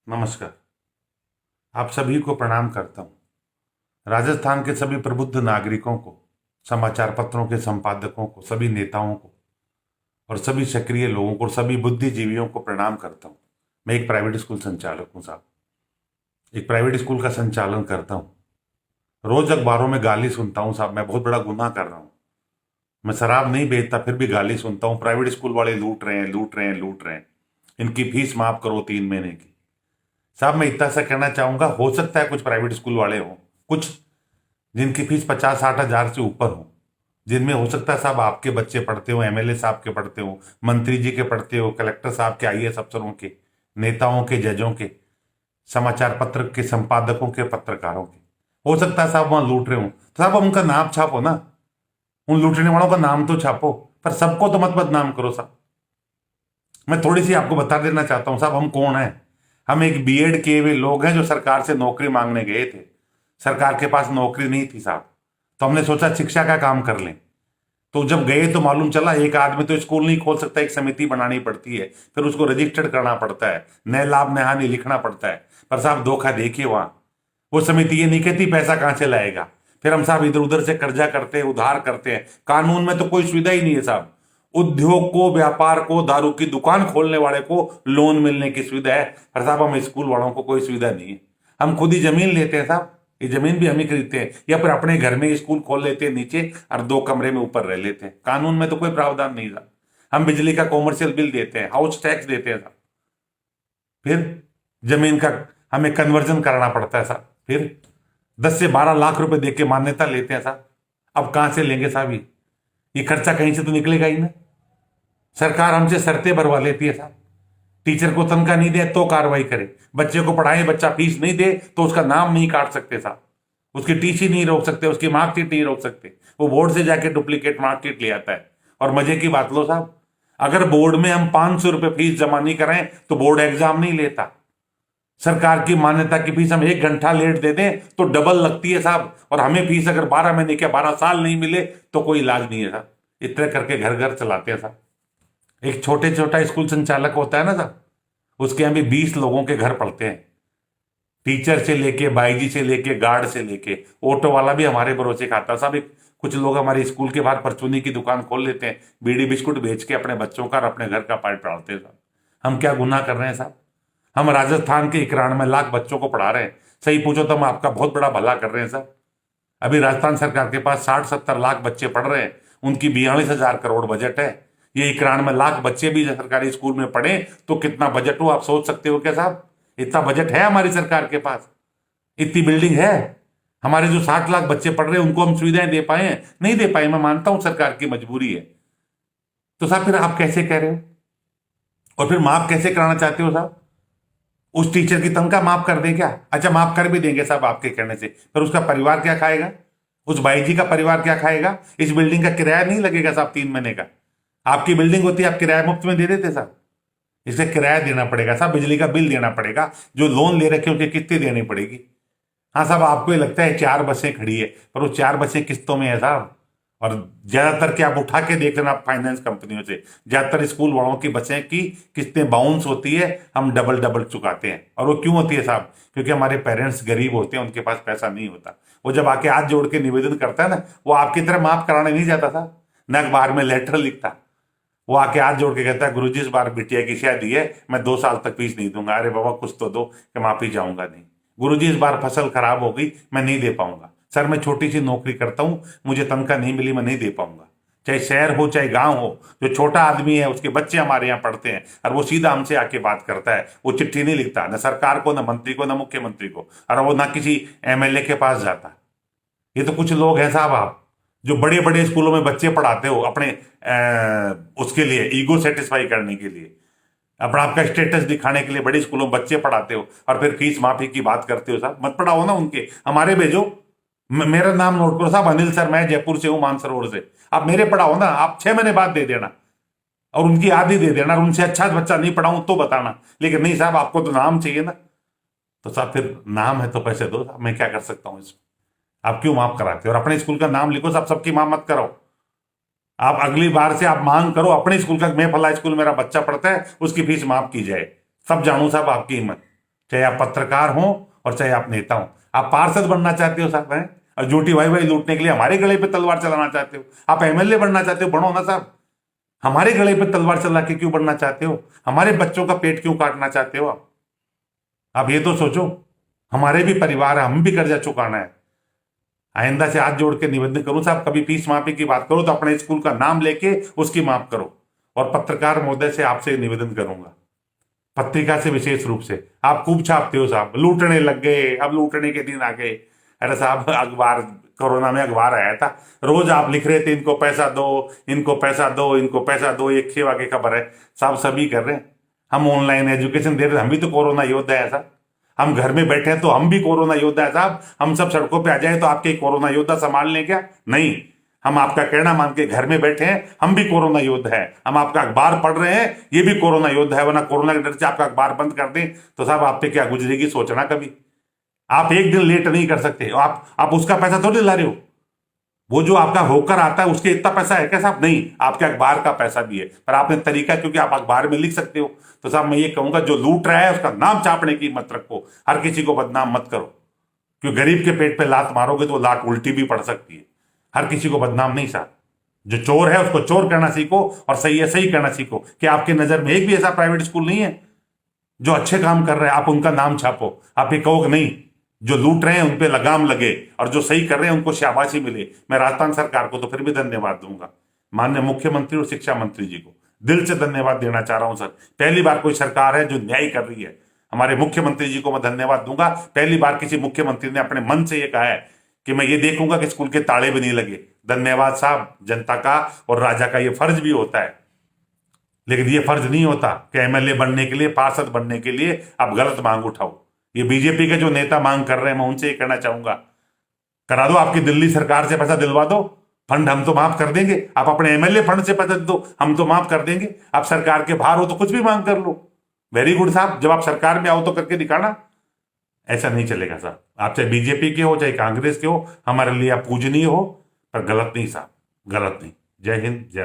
नमस्कार। आप सभी को प्रणाम करता हूं। राजस्थान के सभी प्रबुद्ध नागरिकों को, समाचार पत्रों के संपादकों को, सभी नेताओं को और सभी सक्रिय लोगों को, सभी बुद्धिजीवियों को प्रणाम करता हूं। मैं एक प्राइवेट स्कूल संचालक हूं साहब। एक प्राइवेट स्कूल का संचालन करता हूं। रोज अखबारों में गाली सुनता हूं साहब। मैं बहुत बड़ा गुनाह कर रहा हूं। मैं शराब नहीं बेचता, फिर भी गाली सुनता हूं। प्राइवेट स्कूल वाले लूट रहे हैं, लूट रहे हैं, लूट रहे हैं। इनकी फीस माफ करो 3 महीने की। साहब मैं इतना सा कहना चाहूंगा, हो सकता है कुछ प्राइवेट स्कूल वाले हों, कुछ जिनकी फीस 50-60 हजार से ऊपर हो, जिनमें हो सकता है साहब आपके बच्चे पढ़ते हो, एमएलए साहब के पढ़ते हो, मंत्री जी के पढ़ते हो, कलेक्टर साहब के, आईएएस अफसरों के, नेताओं के, जजों के, समाचार पत्र के संपादकों के, पत्रकारों के। हो सकता है साहब वहां लूट रहे हो, तो साहब उनका नाम छापो ना। उन लूटने वालों का नाम तो छापो, पर सबको तो मत बदनाम करो साहब। मैं थोड़ी सी आपको बता देना चाहता हूं साहब, हम कौन है। हम एक बीएड किए हुए लोग हैं जो सरकार से नौकरी मांगने गए थे। सरकार के पास नौकरी नहीं थी साहब, तो हमने सोचा शिक्षा का काम कर लें। तो जब गए तो मालूम चला एक आदमी तो स्कूल नहीं खोल सकता, एक समिति बनानी पड़ती है, फिर उसको रजिस्टर्ड करना पड़ता है, न लाभ न हानि लिखना पड़ता है। पर साहब धोखा देखिए वहां, वो समिति ये नहीं कहती पैसा कहां से लाएगा। फिर हम साहब इधर उधर से कर्जा करते हैं, उधार करते हैं। कानून में तो कोई सुविधा ही नहीं है साहब। उद्योग को, व्यापार को, दारू की दुकान खोलने वाले को लोन मिलने की सुविधा है, पर साहब हम स्कूल वालों को कोई सुविधा नहीं है। हम खुद ही जमीन लेते हैं साहब, ये जमीन भी हम ही खरीदते हैं, या फिर अपने घर में स्कूल खोल लेते हैं नीचे और 2 कमरे में ऊपर रह लेते हैं। कानून में तो कोई प्रावधान नहीं था। हम बिजली का कॉमर्शियल बिल देते हैं, हाउस टैक्स देते हैं साहब। फिर जमीन का हमें कन्वर्जन कराना पड़ता है साहब। फिर 10 से 12 लाख रुपए दे के मान्यता लेते हैं साहब। अब कहां से लेंगे साहब? ये खर्चा कहीं से तो निकलेगा ही ना। सरकार हमसे शर्तें भरवा लेती है साहब। टीचर को तनख्वाह नहीं दे तो कार्रवाई करे, बच्चे को पढ़ाए, बच्चा फीस नहीं दे तो उसका नाम नहीं काट सकते साहब, उसकी टीसी नहीं रोक सकते, उसकी मार्कशीट नहीं रोक सकते। वो बोर्ड से जाके डुप्लीकेट मार्कशीट ले आता है। और मजे की बात लो साहब, अगर बोर्ड में हम 500 रुपये फीस जमा नहीं करें तो बोर्ड एग्जाम नहीं लेता। सरकार की मान्यता की फीस हम 1 घंटा लेट दे दें तो डबल लगती है साहब। और हमें फीस अगर 12 महीने के 12 साल नहीं मिले तो कोई इलाज नहीं है साहब। इतने करके घर घर चलाते हैं साहब। एक छोटे छोटा स्कूल संचालक होता है ना साहब, उसके यहाँ भी 20 लोगों के घर पड़ते हैं। टीचर से लेके, बाईजी से लेके, गार्ड से लेके, ऑटो वाला भी हमारे भरोसे खाता साहब। एक कुछ लोग हमारे स्कूल के बाहर परचूनी की दुकान खोल लेते हैं, बीड़ी बिस्कुट बेच के अपने बच्चों का और अपने घर का पेट पालते हैं साहब। हम क्या गुनाह कर रहे हैं साहब? हम राजस्थान के 91 लाख बच्चों को पढ़ा रहे हैं। सही पूछो तो हम आपका बहुत बड़ा भला कर रहे हैं साहब। अभी राजस्थान सरकार के पास 60-70 लाख बच्चे पढ़ रहे हैं, उनकी 42,000 करोड़ बजट है। ये 91 लाख बच्चे भी सरकारी स्कूल में पढ़े तो कितना बजट हो आप सोच सकते हो क्या साहब? इतना बजट है हमारी सरकार के पास, इतनी बिल्डिंग है। हमारे जो 60 लाख बच्चे पढ़ रहे हैं उनको हम सुविधाएं दे पाए हैं? नहीं दे पाए। मैं मानता हूं सरकार की मजबूरी है। तो साहब फिर आप कैसे कह रहे हो? और फिर माफ कैसे कराना चाहते हो साहब? उस टीचर की तनख्वाह माफ कर दें क्या? अच्छा माफ कर भी देंगे साहब आपके कहने से, पर उसका परिवार क्या खाएगा? उस भाई जी का परिवार क्या खाएगा? इस बिल्डिंग का किराया नहीं लगेगा साहब 3 महीने का। आपकी बिल्डिंग होती है, आप किराया मुफ्त में दे देते साहब। इसे किराया देना पड़ेगा साहब, बिजली का बिल देना पड़ेगा, जो लोन ले रखे उनकी किस्तें देनी पड़ेगी। हाँ साहब आपको ये लगता है 4 बसें खड़ी है, पर वो 4 बसें किस्तों में है साहब। और ज्यादातर के आप उठा के देख लेना फाइनेंस कंपनियों से, ज्यादातर स्कूल वालों की बसें की किस्तें बाउंस होती है, हम डबल डबल चुकाते हैं। और वो क्यों होती है साहब? क्योंकि हमारे पेरेंट्स गरीब होते हैं, उनके पास पैसा नहीं होता। वो जब आके हाथ जोड़ के निवेदन करता है ना, वो आपकी तरह माफ कराने नहीं जाता था, न अखबार में लेटर लिखता। वो आके हाथ जोड़ के कहता है गुरुजी इस बार बिटिया की शादी है, मैं 2 साल तक फीस नहीं दूंगा। अरे बाबा कुछ तो दो कि माफी जाऊंगा नहीं। गुरुजी इस बार फसल खराब हो गई, मैं नहीं दे पाऊंगा। सर मैं छोटी सी नौकरी करता हूं, मुझे तनख्वाह नहीं मिली, मैं नहीं दे पाऊंगा। चाहे शहर हो चाहे गांव हो, जो छोटा आदमी है उसके बच्चे हमारे यहाँ पढ़ते हैं, और वो सीधा हमसे आके बात करता है। वो चिट्ठी नहीं लिखता, न सरकार को, न मंत्री को, न मुख्यमंत्री को, और वो ना किसी एमएलए के पास जाता। ये तो कुछ लोग हैं साहब आप, जो बड़े बड़े स्कूलों में बच्चे पढ़ाते हो अपने उसके लिए, ईगो सेटिस्फाई करने के लिए, अपना आपका स्टेटस दिखाने के लिए बड़े स्कूलों में बच्चे पढ़ाते हो, और फिर फीस माफी की बात करते हो। साहब मत पढ़ाओ ना उनके, हमारे भेजो। मेरा नाम नोट करो साहब, अनिल सर, मैं जयपुर से हूं, मानसरोवर से। आप मेरे पढ़ाओ ना, आप 6 महीने बाद दे देना और उनकी आधी दे देना, और उनसे अच्छा बच्चा नहीं पढ़ाऊं तो बताना। लेकिन नहीं साहब, आपको तो नाम चाहिए ना। तो साहब फिर नाम है तो पैसे दो साहब, मैं क्या कर सकता हूँ इसमें? आप क्यों माफ कराते हो? और अपने स्कूल का नाम लिखो साहब, सबकी माफ मत करो। आप अगली बार से आप मांग करो अपने स्कूल का, मैं फला स्कूल मेरा बच्चा पढ़ता है, उसकी फीस माफ की जाए। सब जानू साहब आपकी हिम्मत। चाहे आप पत्रकार हो और चाहे आप नेता हो। आप पार्षद बनना चाहते हो साहब हैं, और झूठी वाई लूटने के लिए हमारे गले पे तलवार चलाना चाहते हो। आप एमएलए बनना चाहते हो, बनो ना साहब, हमारे गले पे तलवार चला के क्यों बनना चाहते हो? हमारे बच्चों का पेट क्यों काटना चाहते हो आप ये तो सोचो। हमारे भी परिवार है, हम भी कर्जा चुकाना है। आइंदा से हाथ जोड़ के निवेदन करूं साहब, कभी फीस माफी की बात करो तो अपने स्कूल का नाम लेके उसकी माफ करो। और पत्रकार महोदय से आपसे निवेदन करूंगा, पत्रिका से विशेष रूप से, आप खूब छापते हो साहब, लूटने लग गए, अब लूटने के दिन आ गए। अरे साहब, अखबार, कोरोना में अखबार आया था, रोज आप लिख रहे थे इनको पैसा दो, इनको पैसा दो, इनको पैसा दो, एक सेवा की खबर है साहब, सभी कर रहे हैं। हम ऑनलाइन एजुकेशन दे रहे हैं, हम भी तो कोरोना योद्धा है साहब। हम घर में बैठे हैं तो हम भी कोरोना योद्धा है साहब। हम सब सड़कों पे आ जाए तो आपके कोरोना योद्धा संभाल लें क्या? नहीं, हम आपका कहना मान के घर में बैठे हैं, हम भी कोरोना योद्धा है। हम आपका अखबार पढ़ रहे हैं, ये भी कोरोना योद्धा है। वरना कोरोना के डर से आपका अखबार बंद कर दें तो साहब आप पे क्या गुजरेगी सोचना कभी। आप एक दिन लेट नहीं कर सकते, आप उसका पैसा थोड़ी ला रहे हो। वो जो आपका होकर आता है उसके इतना पैसा है क्या साहब? नहीं, आपके अखबार का पैसा भी है, पर आपने तरीका, क्योंकि आप अखबार में लिख सकते हो। तो साहब मैं ये कहूंगा, जो लूट रहा है उसका नाम छापने की मत रखो, हर किसी को बदनाम मत करो, क्योंकि गरीब के पेट पे लात मारोगे तो वो लात उल्टी भी पड़ सकती है। हर किसी को बदनाम नहीं साहब। जो चोर है उसको चोर करना सीखो, और सही है सही करना सीखो। कि आपके नजर में एक भी ऐसा प्राइवेट स्कूल नहीं है जो अच्छे काम कर रहे हैं, आप उनका नाम छापो। आप ये कहो कि नहीं, जो लूट रहे हैं उन पे लगाम लगे और जो सही कर रहे हैं उनको शाबाशी मिले। मैं राजस्थान सरकार को तो फिर भी धन्यवाद दूंगा, माननीय मुख्यमंत्री और शिक्षा मंत्री जी को दिल से धन्यवाद देना चाह रहा हूं सर। पहली बार कोई सरकार है जो न्याय कर रही है। हमारे मुख्यमंत्री जी को मैं धन्यवाद दूंगा, पहली बार किसी मुख्यमंत्री ने अपने मन से ये कहा है कि मैं ये देखूंगा कि स्कूल के ताले भी नहीं लगे। धन्यवाद साहब। जनता का और राजा का ये फर्ज भी होता है, लेकिन ये फर्ज नहीं होता कि एमएलए बनने के लिए, पार्षद बनने के लिए आप गलत मांग उठाओ। ये बीजेपी के जो नेता मांग कर रहे हैं, मैं उनसे ये कहना चाहूंगा, करा दो, आपकी दिल्ली सरकार से पैसा दिलवा दो, फंड हम तो माफ कर देंगे। आप अपने एमएलए फंड से पैसा दो, हम तो माफ कर देंगे। आप सरकार के बाहर हो तो कुछ भी मांग कर लो, वेरी गुड साहब। जब आप सरकार में आओ तो करके दिखाना। ऐसा नहीं चलेगा साहब। आप चाहे बीजेपी के हो चाहे कांग्रेस के हो, हमारे लिए आप पूजनीय हो, पर गलत नहीं साहब, गलत नहीं। जय हिंद, जय